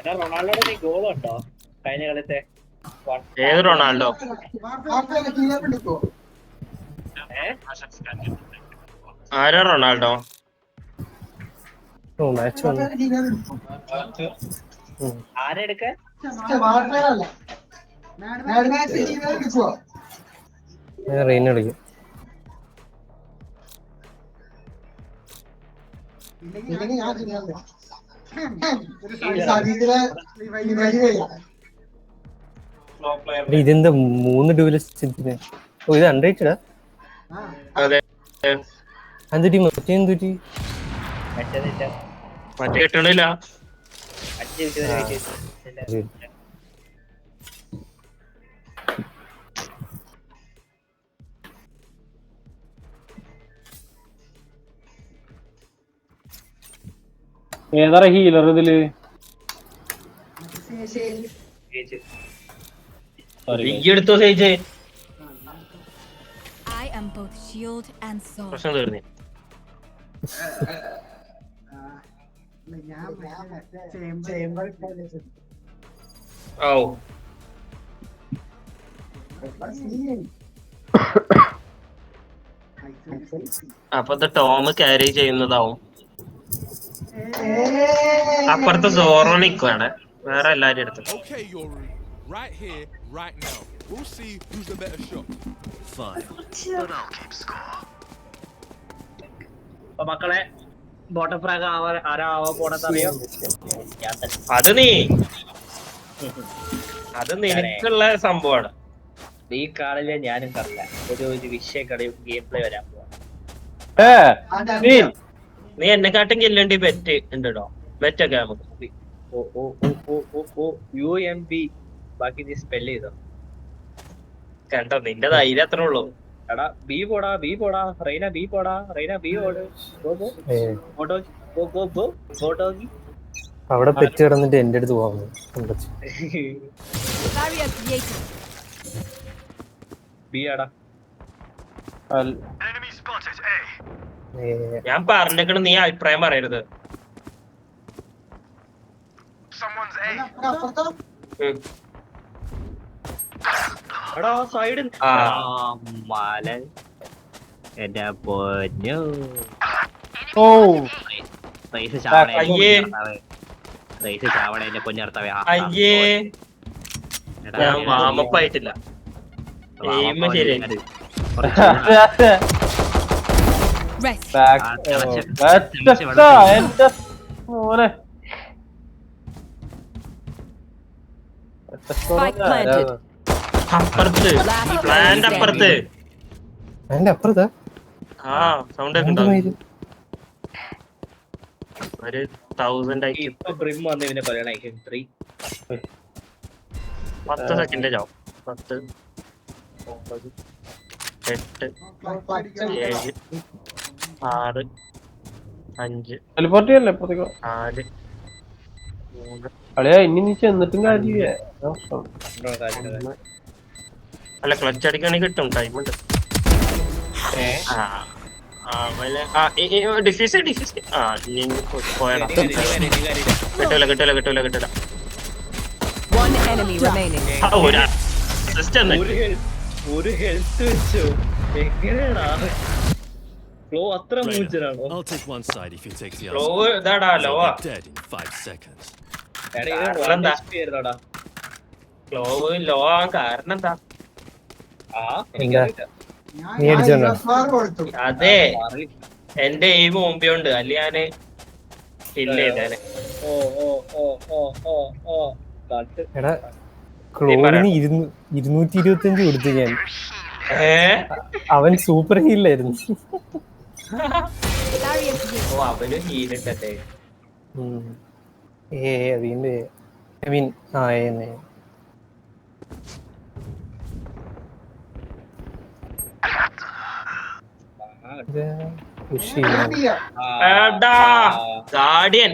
റൊണാൾഡോയുടെ ഗോൾ ഉണ്ടോ കഴിഞ്ഞ കളിത്തെ? ഏത് റൊണാൾഡോ? ആരാ റൊണാൾഡോ? ആരെടുക്ക റെയിൻ കളിക്കും. ഇതെന്താ 3 ഡ്യൂലിസ്റ്റ്? ഓ ഇത് അൺറേറ്റഡാ? അതെ എന്തുറ്റി മറ്റേ എന്തുറ്റി? മറ്റേ കിട്ടണില്ല. ഏതാ ഹീലർ ഇതില്? എടുത്തോ സേജ്. പ്രശ്നം തീർന്നി. ഓ അപ്പൊ ടോം ക്യാരി ചെയ്യുന്നതാവും. അപ്പുറത്ത് സോറോ നിക്കുവാണ്, വേറെ എല്ലാരും എടുത്തു. മക്കളെ ബോട്ടം ഫ്രാഗ് ആരാ പോണെന്നറിയോ? അത് നിനക്കുള്ള സംഭവമാണ്. ഈ കാളിലെ ഞാനും കറില്ല ഒരു വിഷയ കളി ഗെയിം പ്ലേ വരാൻ പോവാ. നീ എന്നെക്കാട്ടും കില്ലേണ്ടി ബെറ്റ് ഉണ്ടോ? ബെറ്റ് ഒക്കെ നമുക്ക് UMB ബാക്കി നീ സ്പെല്ല് ചെയ്തോ കണ്ടോ? നിന്റെ ധൈര്യം അത്രേ ഉള്ളൂ. എടാ ബി പോടാ റൈന ബി പോടാ, റൈന ബി ഓട്. അവിടെ പെറ്റ് കിടന്നിട്ട് എന്റെ അടുത്ത് പോകാൻ. ബി ആടാ. ഞാൻ പറഞ്ഞേക്കണ നീ അഭിപ്രായം പറയരുത്. എടാ സൈഡിൽ മലൻ എന്റെ പൊന്നു. ഓ റൈസ് ചാവണ എന്റെ പൊന്നർത്തവേ. അയ്യേ ഞാൻ വാമപ്പായിട്ടില്ല. ശരി അപ്പുറത്ത് പ്ലാന്റ് അപ്പുറത്ത്. അപ്പുറത്താ? ആ സൗണ്ട് ഒക്കെ ഉണ്ടാവും. ഒരു 1000 ആയി. ഇപ്പൊ ബ്രിം വന്ന് ഇവനെ പറയണ 3 10 സെക്കൻഡ് ചാവും. 10 9 8 7 6 5 4 അളിയാ ഇനി നീ ചെന്നിട്ടും കാര്യമില്ല. അല്ല ക്ലച്ച് അടിക്കാണെങ്കിൽ കിട്ടും, ടൈമുണ്ട്. പോയടാ. കിട്ടൂല. ഒരു ഹെൽത്ത് വെച്ചോ എങ്ങനെയാടാ? ഫ്ലോ അത്ര മൂച്ചനാണോ? ഫ്ലോ ഇതാടാ ലോവാ. ഫ്ലോ ലോ ആവാൻ കാരണം എന്താ? അതെ എന്റെ എയിം മുമ്പുണ്ട്, അല്ലെ ഞാന് കില്ല് ചെയ്തേനെ. ക്ലോവിന് 225 കൊടുത്തു ഞാൻ. അവൻ സൂപ്പർ ഹീലായിരുന്നു. അവന് ഹീലിട്ടേ. അതിന്റെ ഐ മീൻ ഗാർഡിയൻ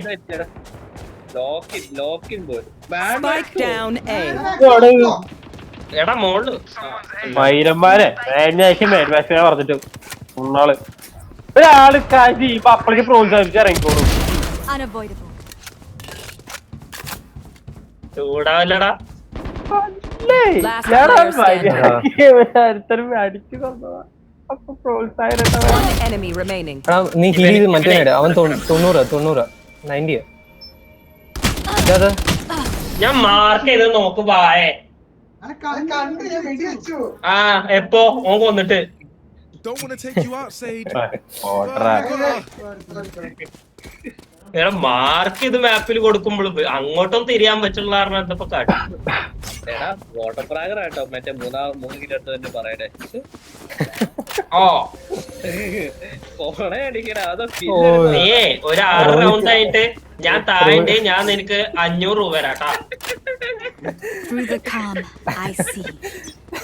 എടാ മോള് മൈരന്മാരെ പറഞ്ഞിട്ട് ഒന്നാള് ഒരാള് അപ്പളേക്ക് പ്രോത്സാഹിപ്പിച്ച് ഇറങ്ങിക്കോളും. ചൂടാവല്ലടാ. ഒരുത്തരും അടിച്ചു തന്നതാ. അപ്പൊ പ്രോത്സാഹനം One enemy remaining. എടാ നീ ഹീൽ ചെയ്ത് മറ്റേ നേട് അവൻ 90 90 ഇതാ ഞാൻ മാർക്ക് ചെയ്ത് നോക്ക് വായേ. ആ എപ്പോ ഓൻ കൊന്നിട്ട് Don't want to take you out, Sage. ഇങ്ങനെ മാർക്ക് ചെയ്ത് മാപ്പിൽ കൊടുക്കുമ്പോൾ അങ്ങോട്ടും തിരിയാൻ പറ്റുള്ള കാരണം എന്തപ്പോ കാട്ടി. എടാ വാട്ടർ പ്രാഗർ ആട്ടോ മറ്റേ 3 കിലോ എടുത്ത് തന്നെ പറയണേ. ഓ പോണേ അടിക്കണ അതോ നീയേ ഒരു 6 റൗണ്ട് ആയിട്ട് ഞാൻ താഴെ ഞാൻ നിനക്ക് 500 രൂപ തരാട്ടാ. Through the calm, I see.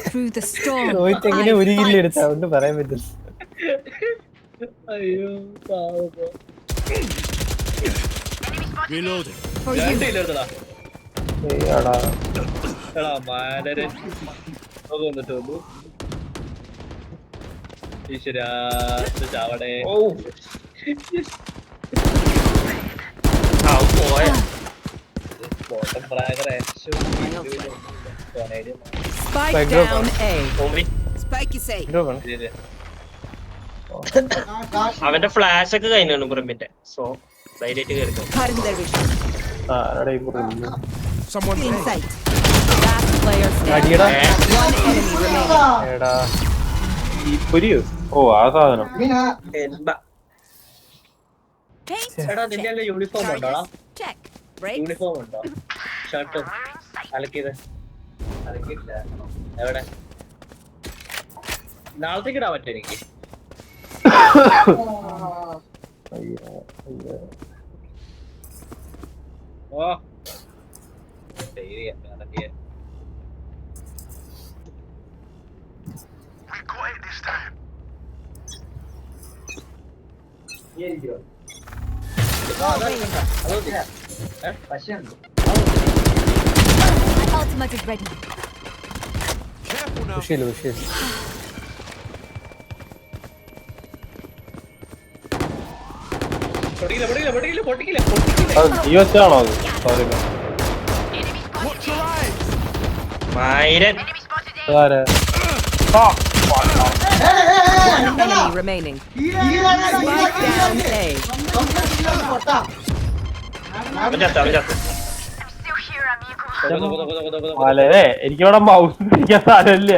Through the storm, Rohit എങ്ങനെ I ഒരു കില്ല് fight. എടുത്ത അതുകൊണ്ട് പറയാൻ പറ്റില്ല. അയ്യോ പാവം. Reloading. For you. എടുത്തടാ എടാ എടാ മാനര് വന്നിട്ട് വന്നു. ഈശ്വരാ ഇത് ചാവടേ. ഓ പോയ water പ്രാഗർ Spike down A. Spike is safe. എന്തോ വേണം അവന്റെ ഫ്ലാഷ് ഒക്കെ കഴിഞ്ഞു ബ്രഹ്മിന്റെ. സോ ധൈര്യമായിട്ട് കയറിക്കോ. Cutting their vision. Someone In A. sight. Last player standing. അടിയടാ One enemy remaining. എടാ ഈ പൊരിയോ? ഓ ആ സാധനം. Paint. എടാ നിന്റെ അല്ലേ യൂണിഫോം ഉണ്ടോടാ? Check. Break. യൂണിഫോം ഉണ്ടോ? ഷർട്ട് അലക്കിയത് അലക്കില്ല. എവിടെ നാളത്തേക്ക് ഇടാൻ പറ്റും എനിക്ക്. ഓ ശരിയാ അലക്കിയ. My ultimate is ready. Careful now. വിഷയില്ല വിഷയില്ല. പൊട്ടിക്കില്ല. ഈ വെച്ചാണോ അത്? Sorry Watch your eyes. മൈരൻ അതാരാ? One enemy remaining. Spike down A. അവൻ ചത്ത്. അല്ലേ എനിക്കിവിടെ മൗസ് പിടിക്കാൻ സ്ഥലമില്ല.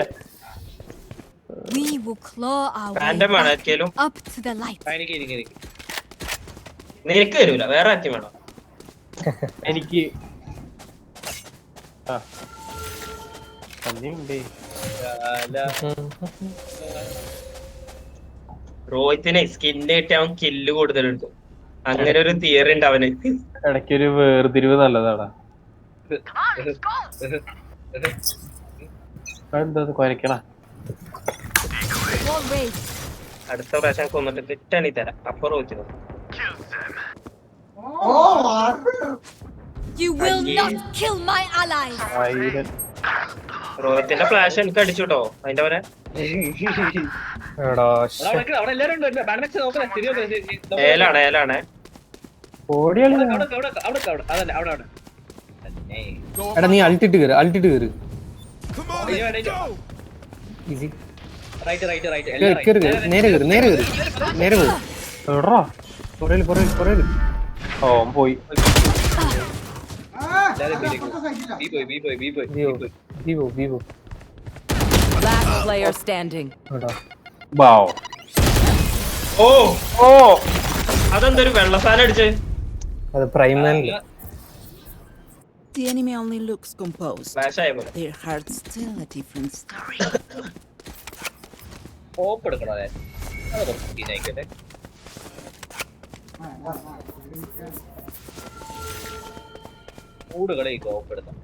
We will claw our way random വേണം ആർക്കേലും. up to the light. എനിക്ക് നിനക്ക് തരൂല വേറെ ആർക്കും വേണം. എനിക്ക് ആ സന്ധ്യയുണ്ടേ. റോഹിത്തിനെ സ്കിന്ന് കിട്ടി അവൻ കില്ല് കൂടുതലെടുത്തു. അങ്ങനെ ഒരു തിയറി ഉണ്ട് അവന്. ഇടയ്ക്കൊരു വേർതിരിവ് നല്ലതാടാ. എന്താ കുരക്കണ? Wall raised. അടുത്ത പ്രാവശ്യം കൊന്നിട്ട് കിട്ടണി തരാം. അപ്പൊ റോഹിത്തിന് You will not kill my allies. ആയിരം റോഹിത്തിന്റെ ഫ്ലാഷ് എനിക്ക് അടിച്ചു കേട്ടോ. അതിന്റെ അവനെ എടാ അവിടെ എല്ലാരും ഉണ്ട്. ബാൻഡക്സ് നോക്കണേ ശരിയോ? ഏലാണ് ഓടിയാളി അതല്ല അവിടെ Go up. എടാ നീ അൾട്ടിട്ട് കയറ് Come on, Yeah, let's go. Easy right നേരെ കയറ് എവിടാ പുറയില് ഓ പോയി. വിവോ Last player standing. എടാ ബാവോ. ഓ അതെന്തൊരു വെള്ളസാനം അടിച്ച്. അത് പ്രൈമല്ല. The enemy only looks composed. Flash ആയ പോലെ. Their heart's still a different story. ഓപ്പ് എടുക്കണോ? അതെ സീനായിക്കട്ടെ. മൂടുകളെ ഓപ്പ് എടുക്കാം.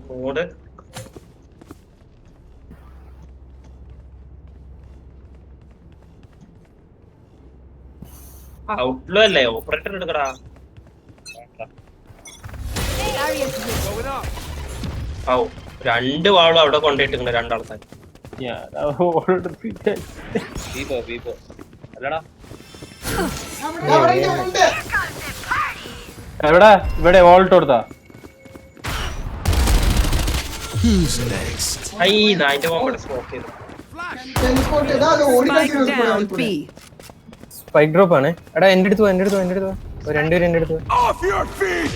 മൂട് ഔട്ട്ലോ അല്ലേ? ഓപ്പറേറ്റർ എടുക്കടാ. Going up. ഔ 2 വാളും അവിടെ കൊണ്ടിട്ടിട്ടുണ്ട് രണ്ടാൾക്കാർ. ഞാൻ ഓടെടുത്തിട്ട് ബീബോ അല്ലടാ എവിടെ ഇവിടെ വോൾട്ട് കൊടുത്താ? Who's next? ഐ നായിന്റെ മോക്കടെ സ്മോക്ക് ചെയ്തു. Spike down B. Spike drop ആണ്. എടാ എന്റെ അടുത്ത് രണ്ടുപേരും എന്റെ അടുത്ത്. Off your feet!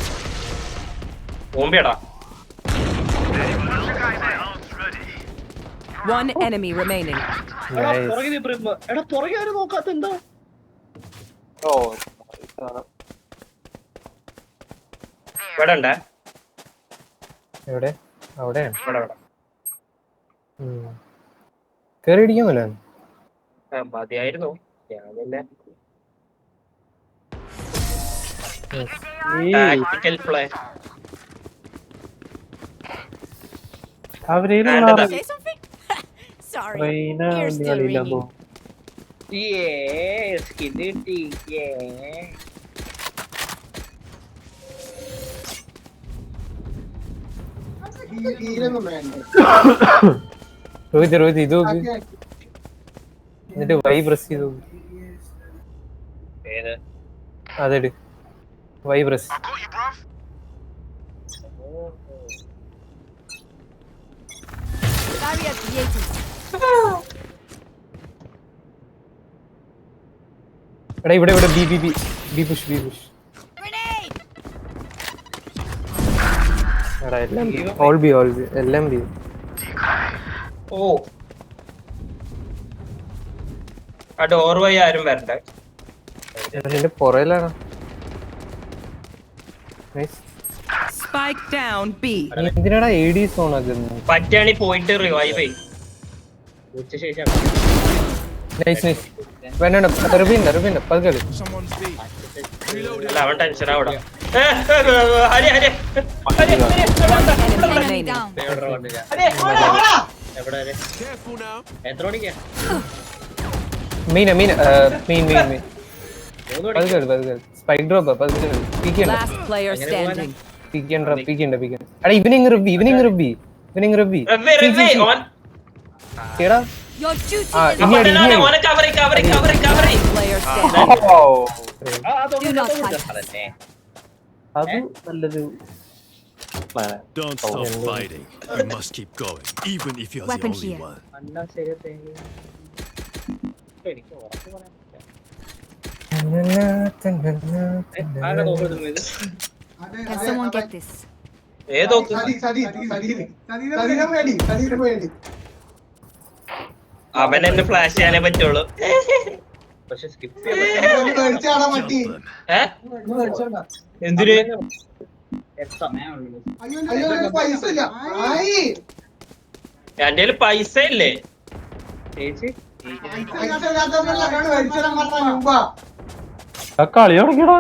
ഓമ്പിയടാ. One enemy remaining. എടാ പുറകെ ആരും നോക്കാത്ത എന്താ? ഇവിടെ ഉണ്ടേ. എവിടെ? അവിടെയാണ്. ഇവിടെ. കേറി അടിക്കാൻ പോലെ മതിയായിരുന്നു. ഞാൻ പിന്നെ tactical play. Say something? Sorry. Ears still ringing. Yes, കിട്ടി. രോഹിത് ഇത് നോക്ക്. എന്നിട്ട് വൈ പ്രസ് ചെയ്ത് നോക്ക്. ഏത്? അതെട് വൈ പ്രസ്. Barrier created. എടാ ഇവിടെ ബി പുഷ്. Grenade! എടാ എല്ലാം ഓൾ ബി എല്ലാം ബി. ഓ ആ ഡോർ വഴി ആരും വരണ്ടേ. എന്റെ പുറയിലാണ്. Spike down B. എന്തിനാടാ AD സോൺ ആക്കുന്നത്? പറ്റാണി പോയിട്ട് റിവൈവ് ചെയ്യും. ഉച്ചശേഷം നൈസ് വേണ്ട റുബിന്റെ പതുക്കെ. Someone's B. Reloading. അല്ല അവൻ ടെൻഷൻ ആവടാ. Enemy remaining. Down. എവിടെ വരെ? Careful now. എത്ര മണിക്കാ? മീൻ മൂന്ന് മണിക്ക്. പതുക്കെ. സ്പൈക്ക് ഡ്രോപ്പ് പതുക്കെ. പീക്കണ്ട Last player standing. എടാ ഈവനിങ് റബ്ബി എടാ Your duty Ah, is ഇനി അടി. ഓനെ കവറി. Player standing. Do not fight. അതന്നെ. അത് നല്ലൊരു Don't stop fighting. You must keep going, even if you're Weapon the only here. one. അന്നാ ശരി. എനിക്ക് ഉറപ്പ് പറയാൻ പറ്റില്ല. ആരാ നോക്കുന്നത് ഇത്? Can someone get this? ഏതോ അവൻ എന്നെ ഫ്ലാഷ് ചെയ്യാനേ പറ്റുള്ളൂ. പക്ഷെ സ്കിപ്പ് ചെയ്യാൻ ഏ എന്തിന്? എന്റെ പൈസ ഇല്ലേ? ചേച്ചി കളി തുടങ്ങിയടാ.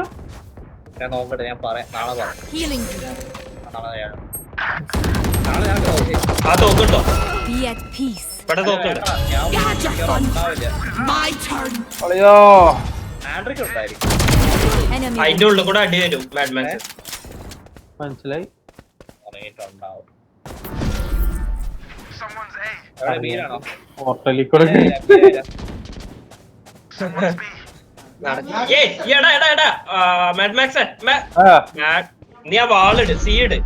ഞാൻ നോക്കട്ടെ, ഞാൻ പറയാം, നാളെ പറയാം. Healing you. നാളെ ഞാൻ ആ തോക്കുണ്ടോ? Be at peace. ഇവിടെ തോക്കുണ്ട്. My turn. കളിയോ ആൻഡ്രിക്ക് ഉണ്ടായിരിക്കും. Enemy. അതിന്റെ ഉള്ളിൽ കൂടെ അടി വരും ബാഡ്മാൻ. മനസ്സിലായി. ഉറങ്ങിയിട്ടുണ്ടാവും. എവിടെ മീനാണോ? പോർട്ടലിൽ കൂടെ എടാ മാഡ്മാക്സ് നീ ആ വാളിട്. സി ഇട്.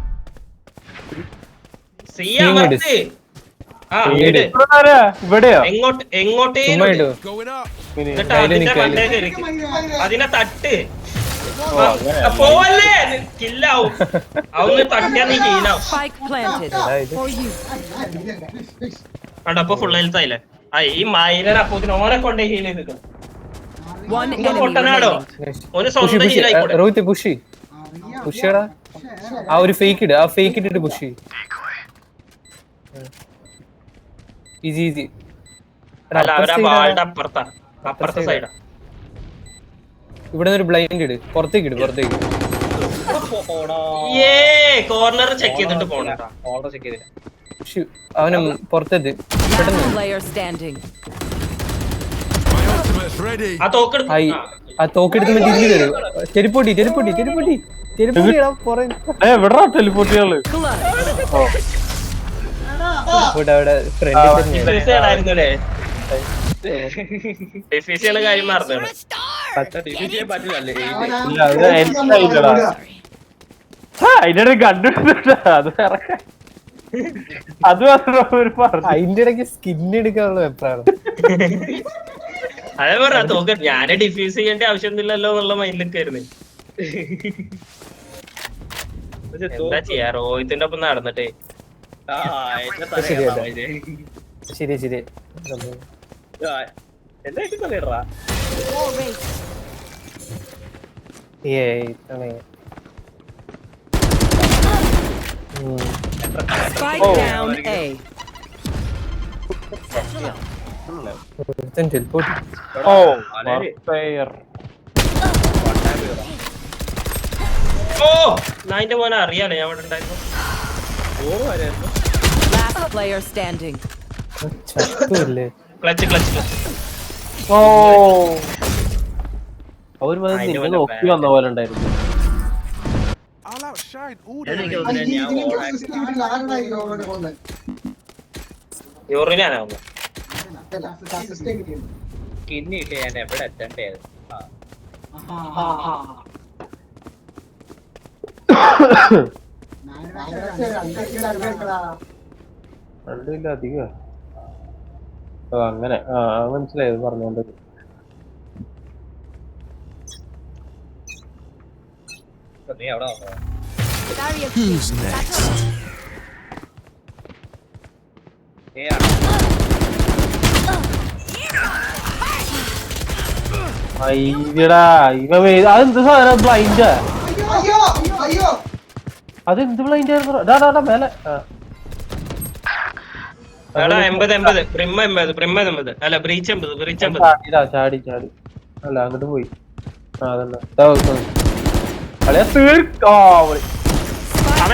സി അമർത്ത്. ആ ഇട്. ഇവിടെയോ? എങ്ങോട്ടേലും ഇട്. Going up. എന്നിട്ട് അതിന്റെ മണ്ടേക്ക് ഇരിക്ക്. അതിനെ തട്ട്. പോവല്ലേ, കില്ലാവും. അവന്ന് തട്ടിയാ നീ ഹീലാവും. Spike planted. For you. കണ്ടോ അപ്പൊ ഫുൾ ഹെൽത്ത് ആയില്ലേ? ആ ഈ മൈനർ അപ്പോത്തിന് ഓനെ കൊണ്ടേ ഹീൽ ചെയ്ത് നിൽക്കും. One enemy പൊട്ടനാടോ remaining. ഓന് സ്വന്തം ഹീലായിക്കോട്ടെ. റോഹിത് പുഷ് ആ ഒരു ഫേക്ക് ഇട്ടിട്ട് പുഷ് ഈസി. അല്ല അവരാ വാളുടെ അപ്പുറത്തെ സൈഡാ. ഇവിടെ ഒരു ബ്ലൈൻഡ് ഇട്. പുറത്തേക്ക് കോർണർ ചെക്ക് ചെയ്തിട്ട് പോണേട്ടാ. ഓർഡർ ചെക്ക് ചെയ്തില്ല. അവന് പുറത്തെത്ത്. Last player standing. My ultimate's ready. ആ തോക്കെടുത്ത് ആ തോക്കെടുത്ത് തിരിഞ്ഞു തരും. ചെരുപ്പൊട്ടി എവിടാ ടെലിപ്പോട്ടികള്? അവിടെ ഫ്രണ്ട് ഡിഫീസ് ചെയ്യണ കാര്യം മറന്നു. ഡിഫീറ്റ് ചെയ്യാൻ പറ്റില്ലല്ലേ? ഇല്ല അത് എനിക്കറിയില്ലടാ. അതിന്റെ കണ്ടുപിടിച്ചിട്ടാ അത് ഇറക്കാൻ. അത് മാത്രം ഒരു പറഞ്ഞു. അതിന്റെ ഇടയ്ക്ക് സ്കിൻ എടുക്കാനുള്ള വെപ്പാണ്. അതേ പറഞ്ഞ തോക്ക ഞാന് ഡിഫ്യൂസ് ചെയ്യേണ്ട ആവശ്യമൊന്നുമില്ലല്ലോ എന്നുള്ള മൈൻഡിലൊക്കെ ആയിരുന്നു. എന്താ ചെയ്യാ റോഹിത്തിന്റെ ഒപ്പം നടന്നിട്ടേ. ശരി ശരി. എന്തായിട്ട് കളിയറാ Spike down A. ഓ ഫെയർ. ഓ നായിന്റെ മോനെ അറിയാലോ ഞാൻ ഇവിടെ ഉണ്ടായിരുന്നു. Last player standing. ചത്തല്ലേ. Clutch clutch clutch. ഓ അവര് നിന്നെ നോക്കി വന്ന പോലെ ഉണ്ടായിരുന്നു. I'll outshine all യൂറിനാണോ കിന്നിട്ട് ഞാൻ എവിടെ എത്തണ്ടേ? രണ്ടില്ല അധികം. അങ്ങനെ മനസ്സിലായത് പറഞ്ഞോണ്ട്. നീ അവിടെ Who's next? അയ്യടാ അതെന്ത് സാധനം ബ്ലൈൻഡ്? അതെന്ത് ബ്ലൈൻഡ് ആയിരുന്നു മേലെ? എടാ 80 പ്രിമ്മ 80 അല്ല ബ്രീച്ച് 80 ചാടി അല്ല അങ്ങോട്ട് പോയി. അതന്നെ കളിയാ തീർക്കാ. അവൻ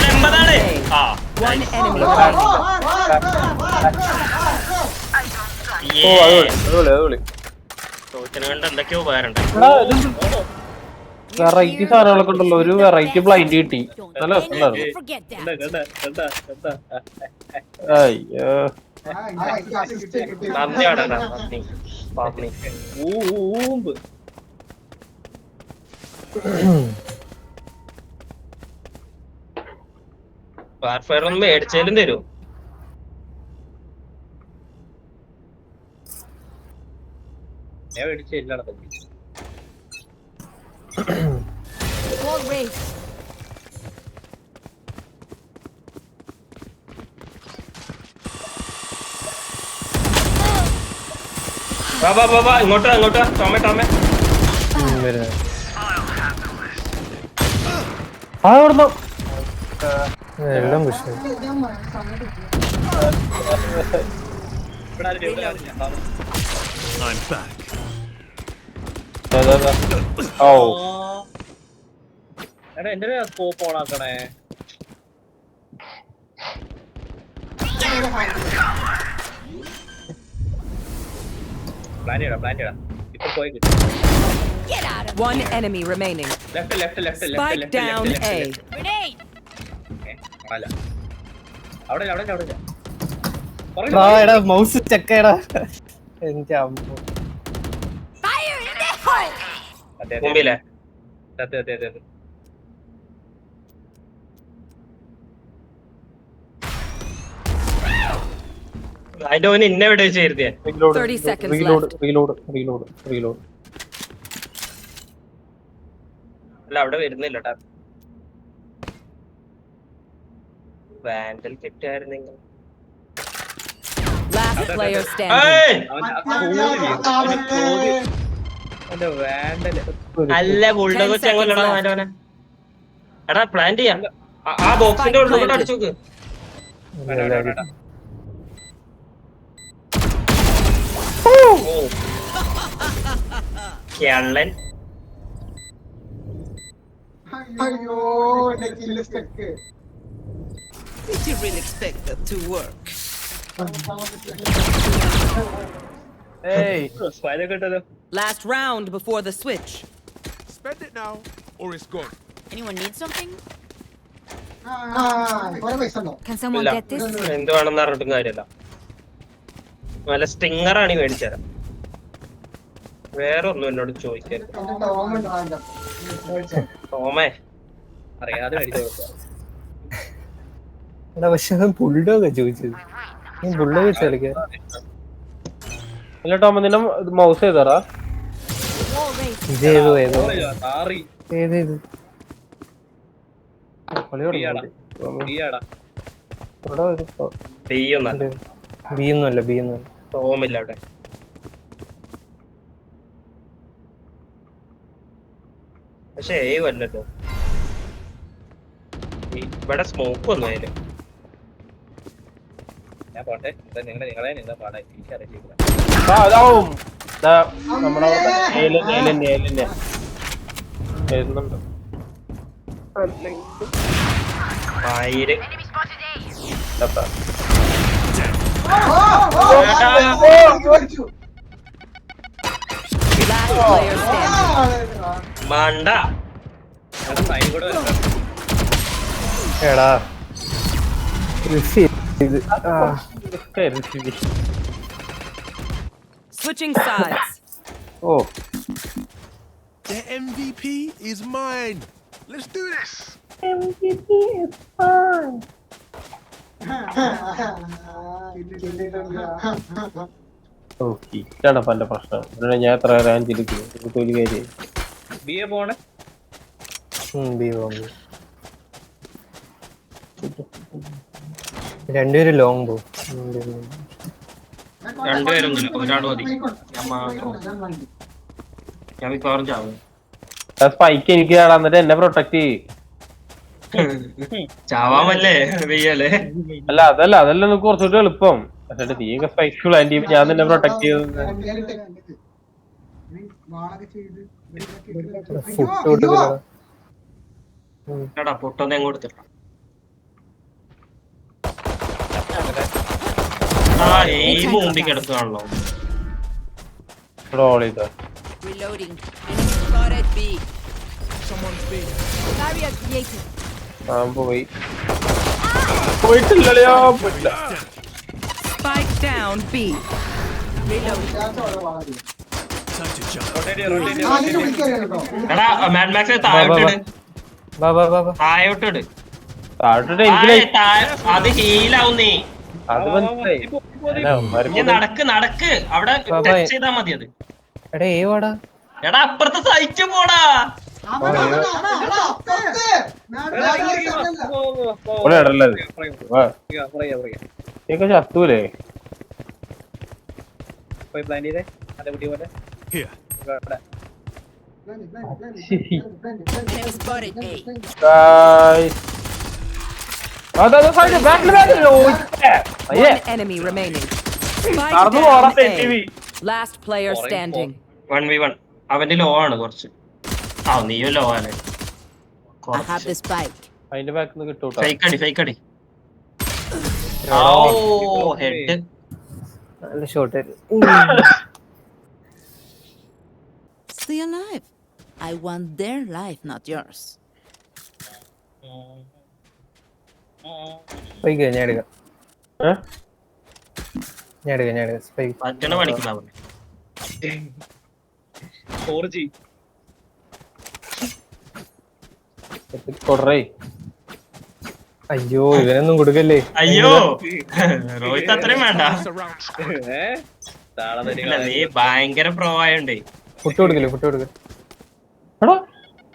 80 ആ. One enemy. ചോദിച്ചനെ കണ്ട് എന്തൊക്കെയോ ഉപകാരം വെറൈറ്റി സാധനങ്ങളൊക്കെ ഉണ്ടല്ലോ. ഒരു വെറൈറ്റി ബ്ലൈൻഡ് കിട്ടി. നല്ല രസമുണ്ടായിരുന്നു. Forget that. അയ്യോ നന്ദിയാടാ നന്ദി പാപ്പി. ഊമ്പ് വാർഫെയർ ഒന്ന് മേടിച്ചാലും തരൂ. ഞാൻ മേടിച്ച എല്ലാണ് Wall race. വാ ഇങ്ങോട്ടാ ടോമേ അവിടുന്ന് എല്ലാം വിഷയം. I'm back. ഓ എടാ എന്റെ സ്കോപ്പ് ഓൺ ആക്കണേ. പ്ലാൻ ചെയ്യടാ ഇപ്പൊ പോയി കിട്ടും. One enemy remaining. Left Spike down A. Grenade. അല്ല അവിടെ എടാ മൗസ് ചെക്കടാ. എന്റെ അമ്മ. Fire in the hole. മുമ്പിലെ അതെ അതിന്റെ ഓന് ഇന്നെ എവിടെ വെച്ച് കരുതിയേ. 30 seconds left. റീലോഡ് അല്ല അവിടെ വരുന്നില്ല ട്ടാ. വാൻഡൽ കിട്ടായിരുന്നെങ്കിൽ. Last player standing. ഏയ്! അവന്റെ വാൻഡല് അല്ല ബുൾഡോഗ് വെച്ച് അങ്ങോട്ടാ അവനെ. എടാ പ്ലാൻ ചെയ്യാം. ആ ബോക്സിന്റെ ഉള്ളിൽ കൂടെ അടിച്ചു നോക്ക്. കേരളൻ Did you really expect that to work? Spider കിട്ടല്ലോ. Last round before the switch. Spend it now, or it's gone. Anyone need something? Can someone ഇല്ല get this? എന്ത് വേണമെന്ന് പറഞ്ഞിട്ടും കാര്യമില്ല. നല്ല സ്റ്റിങ്ങറാണ് ഈ മേടിച്ചത്. വേറെ ഒന്നും എന്നോട് ചോദിക്കരുത്. ടോമേ അറിയാതെ മേടിച്ചു എടാ പക്ഷെ ബുൾഡോഗ് ചോദിച്ചത്. നീ ബുൾഡോഗ് വെച്ച് കളിക്കാൻ അല്ല ടോമ നിന്നെ മൗസ് ചെയ്തറാ ഇതേതോ ഏതോ താറി ഏതേത് ബിയൊന്നുമല്ല ടോമില്ല അവിടെ. പക്ഷെ വല്ലല്ലോ ഇവിടെ സ്മോക്ക് വന്നു അതില്. ഞാൻ പോട്ടെ. നിങ്ങളെ നിങ്ങളെ പാടാൻ എനിക്കറിയില്ല. അതാവും നമ്മുടെ വരുന്നുണ്ട്. ആയിരം Last player standing. മണ്ട. സൈൻ കൂടെ വരണം. എടാ ഇത് Switching sides. Oh The MVP is mine. Let's do this. ഇതാണ് അപ്പൊ എന്റെ പ്രശ്നം. ഞാൻ എത്ര റാഞ്ച് ഇരിക്കുന്നു തൊലി കാര്യം. ബിയെ പോണേ. രണ്ടുപേരും ലോങ് പോകും. രണ്ടുപേരൊന്നുമില്ല, ഒരാൾ മതി. ഞാൻ മാത്രം. ഞാൻ മിക്കവാറും ചാവും. സ്പൈക്ക് എനിക്ക് എന്നിട്ട് എന്നെ പ്രൊട്ടക്ട് ചെയ്യും. ചാവാമല്ലേ വെയ്യല്ലേ? അല്ല അതല്ല നമുക്ക് കുറച്ചുകൂടി എളുപ്പം. എന്നിട്ട് നീയൊക്കെ സ്പൈക്ക് പ്ലാൻ ചെയ്യും, ഞാൻ നിന്നെ പ്രൊട്ടക്ട് ചെയ്ത് എടാ പൊട്ടൊന്നും അങ്ങോട്ട് തരാം. ആ ഈ മുമ്പിൽ കിടക്കുകയാണല്ലോ. റോൾ ചെയ്ത Reloading. Spotted B. Barrier created. പോയിട്ടില്ലല്ലോ. Spike down B. Time to jump. എടാ മാഡ് മാക്സ് താഴോട്ടിട്. താഴോട്ടിട്. താഴോട്ടിട്ട് എനിക്ക് അത് ഹീലാവുന്നേ. അത് മനസ്സിലായി. ഇനി നടക്ക് അവിടെ ടച്ച് ചെയ്താ മതി. അത് എടാ ഏവാടാ എടാ അപ്പുറത്തെ സൈറ്റ് പോടാ. ചത്തൂലേ. പോയി പ്ലാൻ ചെയ്തേ. അതെ കുട്ടി പോലെ Here. Enemy spotted A. One enemy remaining. Spike down A. Last player standing. 1v1. അവന്റെ ലോ ആണ് കുറച്ച്. ആ നീയും ലോ ആണ്. I have the spike. അതിന്റെ ബാക്ക് നിന്ന് കിട്ടൂട്ടോ. ഫേക്ക് അടി. ഓ ഹെഡ്. നല്ല shot. Stay alive. I want their life, not yours. Spike ഞാൻ എടുക്കാം. സ്പൈക്ക് പറ്റണ പഠിക്കുന്ന 4G. കൊടറേ. അയ്യോ ഇവനൊന്നും കൊടുക്കല്ലേ. അയ്യോ റോഹിത് അത്രയും വേണ്ട. താളെ ഇല്ല, നീ ഭയങ്കര പ്രോ ആയോണ്ടേ ഫുട്ട് കൊടുക്കല്ലേ.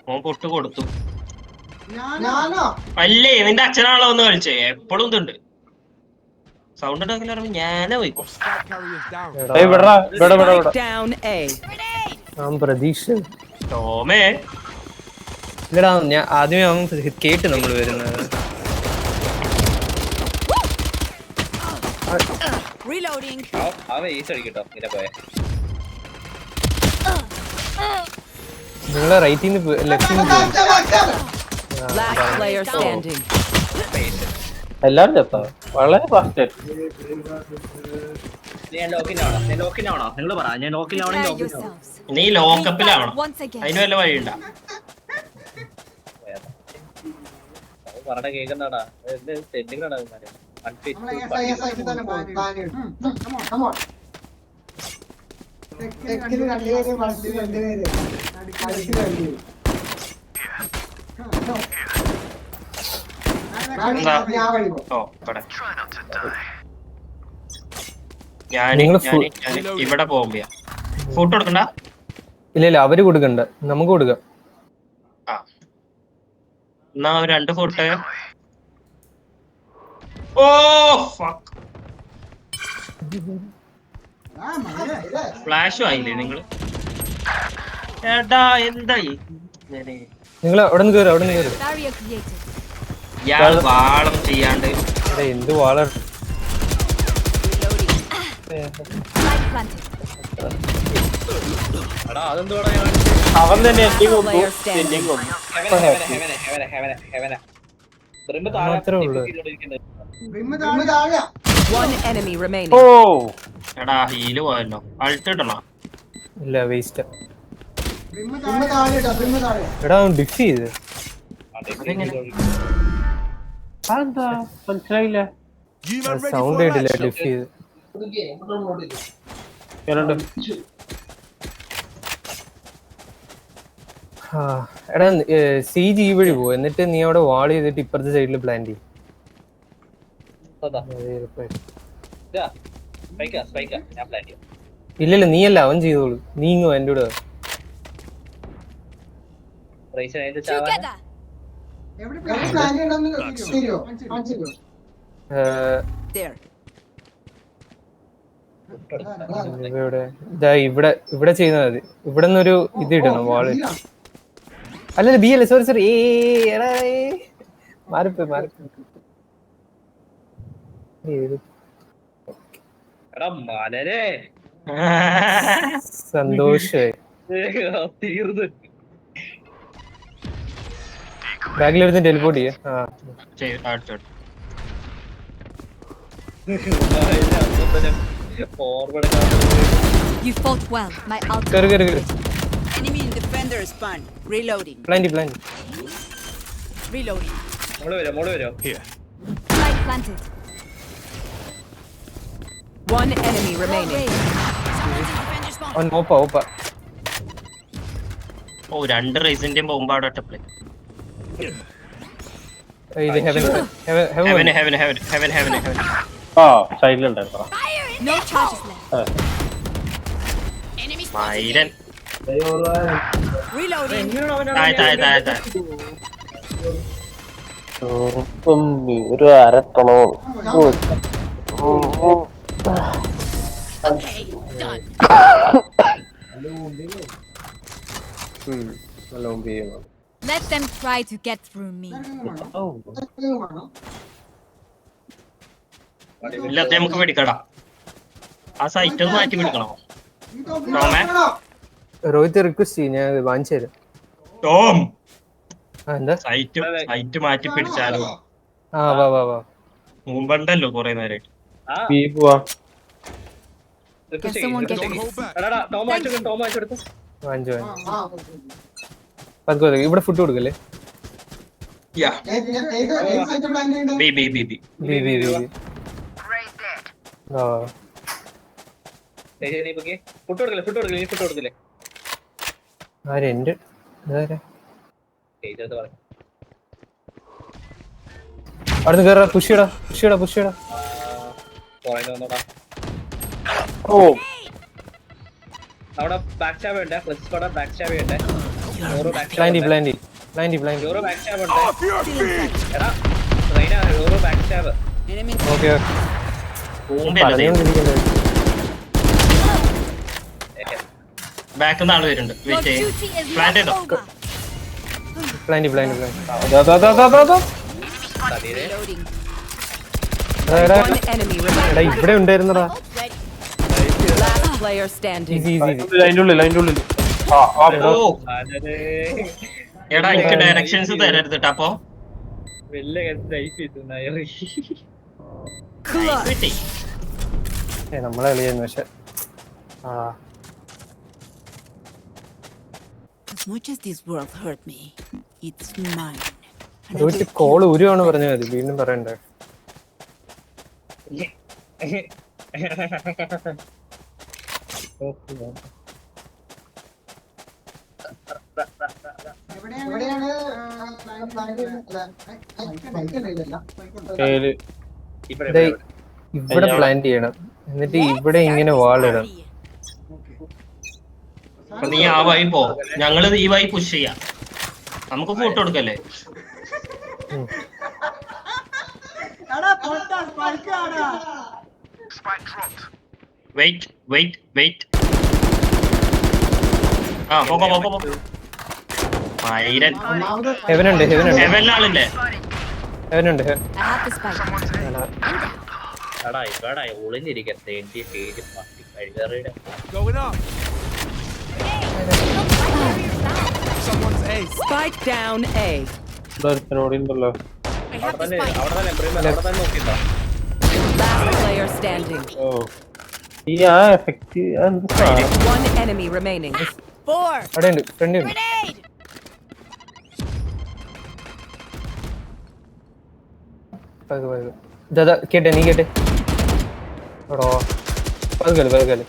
ഓൻ പൊട്ട് കൊടുത്തു. അല്ലേ നിന്റെ അച്ഛനാണല്ലോ ഒന്ന് കളിച്ചേ. എപ്പോഴും ഇതുണ്ട് സൗണ്ട് ഉണ്ടാക്കില്ല. ഞാനേ പോയിക്കോ. Spike down A. പ്രതീക്ഷ ടോമേ ഇല്ലടാ. ഞാൻ ആദ്യമേ അവൻ കേട്ട് നമ്മൾ വരുന്നത്. Reloading. അവൻ ഈസ് അടിക്കട്ടോ. ഇങ്ങനെ പോയെ നിങ്ങളെ റൈറ്റിന്ന് ലെഫ്റ്റിന്ന് Last player standing. എല്ലാരും ചത്താ. വളരെ ഫാസ്റ്റ്. ഞാൻ ലോക്കിനാണോ? നിങ്ങൾ പറ. ഞാൻ ലോക്കിലാവണേ. Prepare ലോക്കിനാണോ? yourselves. നീ ലോക്കപ്പിലാവണം. Once again. അതിന് വല്ല വഴിയുണ്ട? പറഞ്ഞ കേൾക്കണ്ടാടാ. സെന്റിങ്ങാണ് എന്താ ഓ ഇവിടെ ഞാന് നിങ്ങള് ഞാന് ഇവിടെ പോകുമ്പോ ഫുഡ് കൊടുക്കണ്ട. ഇല്ല അവര് കൊടുക്കണ്ട, നമുക്ക് കൊടുക്കാം. ആ എന്നാ 2 ഫുഡ്. ഓ ഫക്ക്, ഫ്ലാഷും ആയില്ലേ നിങ്ങള്? ഏട്ടാ എന്തായി നിങ്ങൾ അവിടെ നിന്ന് കയറും, അവിടെ നിന്ന് കയറും. Barrier created. ഇയാൾ വാളം ചെയ്യാണ്ട് എന്ത് വാള. Light planted. എടാ അതെന്തോടാ ഞാൻ അവൻ തന്നെ എന്നെ കൊന്നു, Player standing. എന്നെ കൊന്നു. മാത്രമേ ഉള്ളൂ. One enemy remaining. ഓ എടാ ഹീല് പോയല്ലോ. അൾട്ട് ഇടണോ? ഇല്ല വേസ്റ്റ്. എടാ ഡിഫ് ചെയ്ത് അതെന്താ മനസ്സിലായില്ല. You not ready sound for കേട്ടില്ല action? ഡിഫ് ചെയ്ത്. ഞാനുണ്ട്. എടാ CG ഈ വഴി പോ, എന്നിട്ട് നീ അവിടെ വാൾ ചെയ്തിട്ട് ഇപ്പുറത്തെ സൈഡിൽ പ്ലാൻ ചെയ്യും. ഞാൻ പ്ലാൻ ചെയ്യാം. ഇല്ലല്ല നീയല്ല, അവൻ ചെയ്തോളൂ. നീ ഇങ്ങോ എൻ്റെ കൂടെ വാ. റൈസ് അതിന്റെ ചാവാൻ Together. There. ഇവിടെ ചെയ്യുന്നത് മതി. ഇവിടെ നിന്നൊരു ഇത് ഇടണം വാള്. അല്ലല്ല ബി അല്ലേ, സോറി എടാ മാറിപ്പോയി. എടാ മലരെ സന്തോഷായി. തീർന്നു. ബാഗിലെടുത്ത് ടെലിപ്പോർട്ട് ചെയ്യേ. You fought well. My ult. കയറി Enemy defender spawn. Reloading. Plant. Reloading. മോള് വരോ Here. Light planted. One enemy remaining. അവൻ ഓപ്പ ഓ 2 റൈസിന്റെയും ബോംബ് അവിടെ ഇട്ടപ്പളേ. ഇത് ഹെവൻ. ആ സൈഡിലുണ്ടായിരുന്നു. No charges left. മൈരൻ Reloading. താഴെ. ചോറും ഒരു അരത്തണോ. Okay, done. നല്ല മുമ്പ് ചെയ്യുന്നു. Let them try to get through me. ഇല്ലാത്ത നമുക്ക് പിടിക്കടാ. ആ സൈറ്റ് ഒന്ന് മാറ്റി പിടിക്കണോ ടോമേ? രോഹിത് റിക്വസ്റ്റ് ചെയ്യും, ഞാൻ വാങ്ങിച്ചു തരാം. ടോം എന്താ സൈറ്റ് മാറ്റി പിടിച്ചാലോ? വാ മുമ്പുണ്ടല്ലോ കൊറേ നേരമായിട്ട്. ബി പോവാ. Can someone get Don't this? hold back. Tom വാങ്ങിച്ചെടുത്തു. വാങ്ങിച്ചു. പതുക്കെ ഇവിടെ ഫുഡ് കൊടുക്കല്ലേ. ഫുഡ് കൊടുക്കില്ലേ? ആരെന്റെ അവിടെ കേറാ. പുഷിയടാ. ഓ അവിടെ ബാക്ക് സ്റ്റാബ് ഉണ്ട്. ബാക്ക് സ്റ്റാബ് ഉണ്ട്. പ്ലാന്റി യൂറോ ബാക്ക് സ്റ്റാബ് ഉണ്ട്. എടാ Rhine euro back stab. Enemy. Okay ബാക്കിൽ നിന്ന് ആള് വരുന്നുണ്ട്. Your വെയിറ്റ് ചെയ്യും. duty is Plant not ചെയ്തോ? over. പ്ലാന്റി Reloading. One enemy remaining. ഇവിടെ ഉണ്ടായിരുന്നടാ. Last player standing. ഈസി. അതിന്റെ ഉള്ളിൽ. ഓ എടാ എനിക്ക് ഡയറക്ഷൻസ് തരരുത് ട്ടോ. അപ്പൊ വലിയ ലൈഫ് കിട്ടി. നമ്മളെ കളിയായിരുന്നു പക്ഷെ. As much as this world hurt me, it's mine. Rohit കോള് ഉരുവാണ് പറഞ്ഞത് മതി, വീണ്ടും പറയണ്ടേ. ഏല്. ഇവിടെ ഇവിടെ പ്ലാൻ ചെയ്യണം, എന്നിട്ട് ഇവിടെ ഇങ്ങനെ വാളിടണം. അപ്പൊ നീ ആ വഴി പോ, ഞങ്ങള് ഈ വഴി പുഷ് ചെയ്യാം. നമുക്ക് ഫോട്ടോ എടുക്കല്ലേ? Wait wait wait. ആ പോകോ പോകോ പോകോ. മൈരൻ ഹെവനുണ്ട്, ഹെവനുണ്ട്, ഹെവനിലാളില്ലേ? ഹെവനുണ്ട്. I have the spike. എടാ ഇവിടെ ഒളിഞ്ഞിരിക്കട്ടെ എനിക്ക് പേര് മാറ്റി കഴിവേറിയുടെ Going up. Spike down A. ഇവിടെ ഒരുത്തനോടിണ്ടല്ലോ. അവിടെ തന്നെ ബ്രീമൻ അവിടെ തന്നെ നോക്കിട്ടോ. Last player standing. ഓ ഈ ആ എഫക്റ്റ് എന്ത് സാധനം? One enemy remaining. അവിടെ ഉണ്ട്, ഫ്രണ്ട് ഉണ്ട്. ദാദാ കേട്ടെ, നീ കേട്ടെ. എടോ പതുക്കല് പതുക്കല്.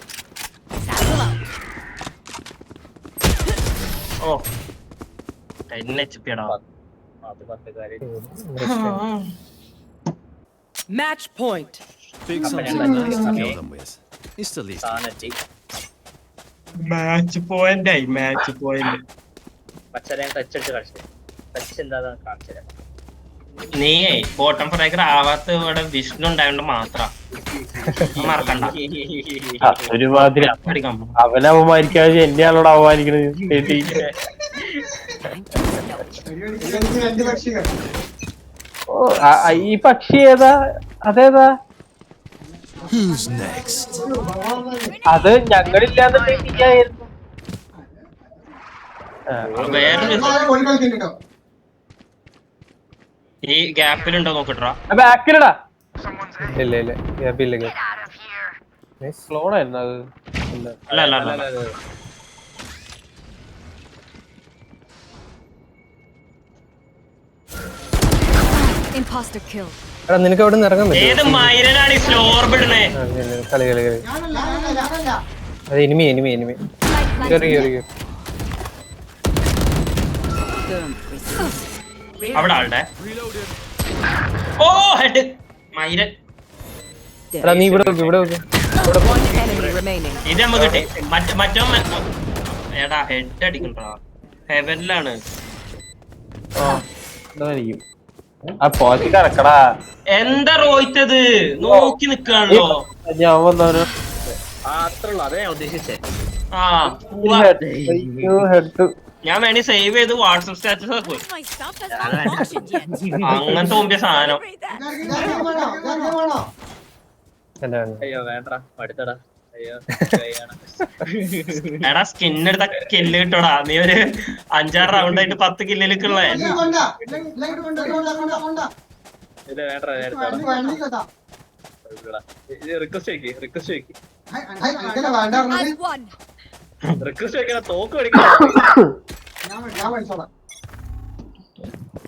ഓ 10 HP ടാ. അത് പറഞ്ഞ കാര്യം Match point. Pick Apa something yang nice to lagi? kill them with. Instantly. സാധനത്തി മാച്ച് പോയിന്റ് ആയി, മാച്ച് പോയിന്റ്. പച്ചര ഞാൻ ടച്ച് കളിച്ചു. ടച്ച് എന്താ കാണിച്ചു തരാം. നീ ബോട്ടം ഫ്രൈക്കർ ആവാത്ത ഇവിടെ വിഷ്ണു ഉണ്ടായോണ്ട് മാത്രം മറക്കണ്ട. ഒരുമാതിരി അടിക്കാൻ പോ. അവനെ അപമാനിക്കാതെ എന്നെയാണോട് അപമാനിക്കണത്? ചേട്ടി ഓ ഈ പക്ഷി ഏതാ? അതേതാ? Who's next? അത് ഞങ്ങളില്ലാന്നുണ്ടെങ്കിൽ നീയായിരുന്നു. വേറൊരു ഈ ഗ്യാപ്പിലുണ്ടോ നോക്കട്ടാ. ബാക്കിലടാ ഇല്ല ഇല്ല, ഗ്യാപ്പ് ഇല്ല, ഗ്യാപ്പ്. സ്ലോണായിരുന്നു അത്. ഇല്ല. അല്ല അല്ല അല്ല Imposter kill. എടാ നിനക്ക് അവിടെ നിന്ന് ഇറങ്ങാൻ ഏത് പറ്റുമോ? മൈരനാണ് ഈ ഫ്ലോർ ഇടുന്നേ? കളി കളി കളി. അത് എനിമി എനിമി എനിമി. കേറി കേറി കേറി. അവിടെ ആളുടെ ഓ ഹെഡ് മൈരൻ. എടാ നീ ഇവിടെ നോക്ക്, ഇവിടെ നോക്ക്. One enemy remaining. ഇത് നമുക്ക് കിട്ടി. മറ്റോ എടാ ഹെഡ് അടിക്കണ്ടാ. ഹെവനിലാണ്. ഇതായിരിക്കും. ആ പോസ്റ്റ് കറക്കടാ. എന്താ റോയിച്ചത്? നോക്കി നിക്കാണല്ലോ. ഞാൻ വന്നവന് അത്രയുള്ളൂ, അതേ ഞാൻ ഉദ്ദേശിച്ചേ. ആ ഹെഡ് ഞാൻ വേണി സേവ് ചെയ്ത് വാട്സപ്പ് സ്റ്റാറ്റസ് ആക്കും. My stuff has not functioned yet. അങ്ങനത്തെ മുമ്പിയ സാധനം. എന്താ അയ്യോ വേണ്ട അടുത്തടാ. അയ്യോ എടാ സ്കിന്നെടുത്ത കില്ല് കിട്ടോടാ. നീ ഒരു 5-6 റൗണ്ട് ആയിട്ട് 10 കില്ലിലേക്കുള്ള ഇത് വേണ്ട റിക്വസ്റ്റ് വയ്ക്ക്, റിക്വസ്റ്റ് വയ്ക്ക്, I've won. റിക്വസ്റ്റ് വയ്ക്കണ തോക്ക് പഠിക്കണം.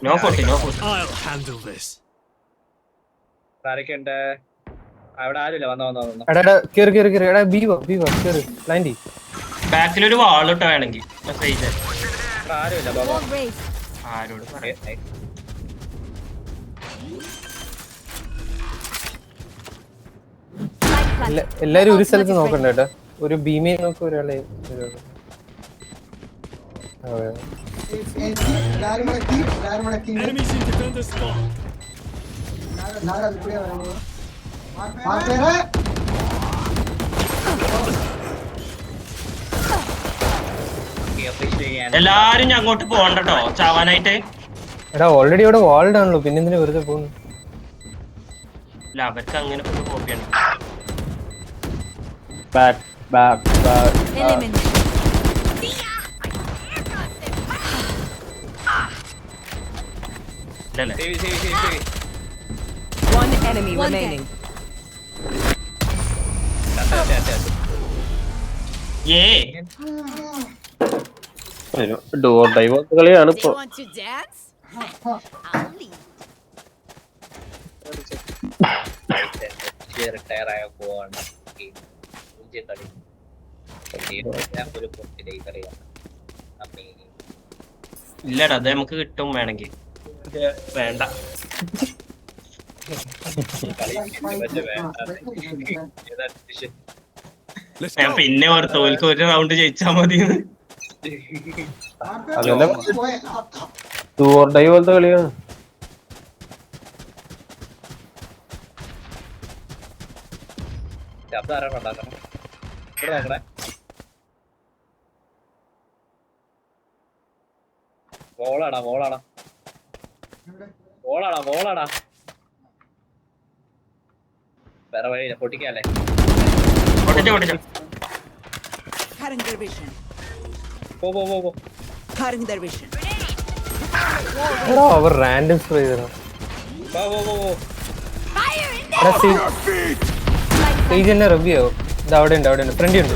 No forty no forty. I'll handle this. ആരൊക്കെ ഉണ്ട് അവിടെ? ആരുമില്ല. വന്നോ എടാ എടാ കേറി കേറി കേറി. എടാ ബി വാ കേറി പ്ലാന്റ്. ബാക്കിലൊരു വാൾ ഇട്ടോ വേണമെങ്കിൽ. ആരുമില്ല ബാബാ. Wall raised. ആരോട് പറയാ? എല്ലാരും ഒരു സ്ഥലത്ത് നോക്കണ്ട കേട്ടാ. ഒരു ബീമേ നോക്കും, ഒരാളെ Enemies in defender spawn. എല്ലാരും ഞാൻ അങ്ങോട്ട് പോകണ്ടോ ചാവാനായിട്ട്. എടാ ഓൾറെഡി അവിടെ വാൾഡ് ആണല്ലോ, പിന്നെ എന്തിനാ വെറുതെ പോകുന്നു? ഇല്ല അവർക്ക് അങ്ങനെ കോപ്പിയാണ്. Back back back. Eliminate. ഇല്ലല്ലേ? One enemy One remaining. ഏ ഡോർ ഡൈവ് കളിയാണ് ഇപ്പൊ. want to dance? I'll leave. Retire ആയ പോവാണ് കളി. ഒരു പൊട്ടിലെ കളിയാണ്. ഇല്ലടാ അത് നമുക്ക് കിട്ടും വേണമെങ്കിൽ. വേണ്ട. Let's ഞാൻ go. പിന്നെ തോൽക്ക് ഒരു റൗണ്ട് ജയിച്ചാ മതി. അതെല്ലാം ഡു ഓർ ഡൈ പോലത്തെ കളിയാണ്. ശബ്ദം ആരാണ് ഉണ്ടാക്കണം? ഇവിടെ നോക്കണേ. ബോളാടാ. വേറെ വഴിയില്ല, പൊട്ടിക്കാല്ലേ? പൊട്ടിച്ചോ പൊട്ടിച്ചോ. Cutting their vision. പോ. Cutting their vision. എടാ അവർ റാൻഡം സ്പ്രേ ചെയ്തോ. പോ. എടാ സ്റ്റേജ് തന്നെ റബ്ബിയോ? ഇത് അവിടെ ഉണ്ട് ഫ്രണ്ട് ഉണ്ട്.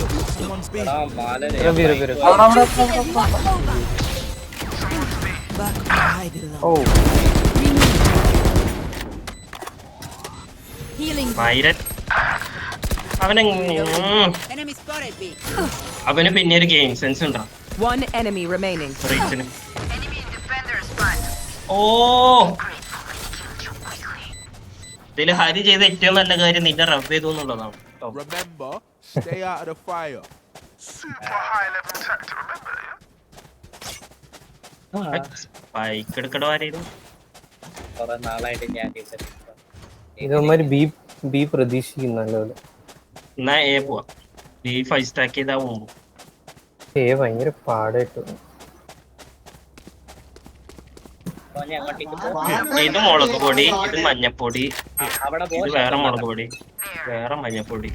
എടാ മാലനെ റബ്ബി Back where I belong. Oh Healing. മൈരൻ Enemy spotted B. അവന് പിന്നെ ഒരു ഗെയിം സെൻസ് ഉണ്ടോ One enemy remaining. റീച്ചിന്? ഓ ഇതില് ഹരി ചെയ്ത ഏറ്റവും നല്ല കാര്യം നിന്റെ റബ് ചെയ്തു എന്നുള്ളതാണ്. Remember, stay out of the fire. Bike എടുക്കട ആരെയും കുറെ നാളായിട്ട് ഞാൻ ഇതവന്മാര് ബി പ്രതീക്ഷിക്കുന്നു നല്ലപോലെ. എന്നാ എ പോവാ. ഈ 5 സ്റ്റാക്ക് ചെയ്താ പോകുമ്പോ ഭയങ്കര പാടായിട്ട്. ഇത് മുളക് പൊടി, ഇത് മഞ്ഞപ്പൊടി, അവിടെ ഇത് വേറെ മുളക് പൊടി, വേറെ മഞ്ഞപ്പൊടി.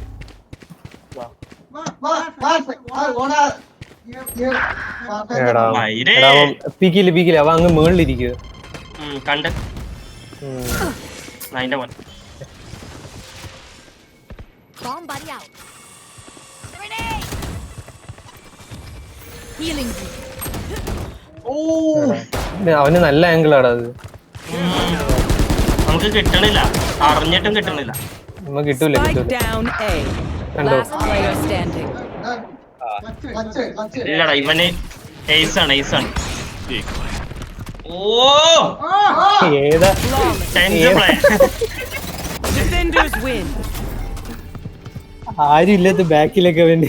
മയിരേ. പീക്കില് അവ അങ്ങ് മേളിലിരിക്കുക. കണ്ട് അതിന്റെ മോൻ. Bomb buddy out. Healing. അവന് നല്ല ആംഗിൾ ആടാ അത്. നമുക്ക് കിട്ടണില്ല, അറിഞ്ഞിട്ടും കിട്ടണില്ല. നമ്മ കിട്ടൂല. Spike down A. Last player standing. ഇല്ലടാ ഇവന് എയ്സാണ്. ഓ ഏതാ പ്ലേ. Defenders win. ആരും ഇല്ലാത്ത ബാക്കിലൊക്കെ വേണ്ടി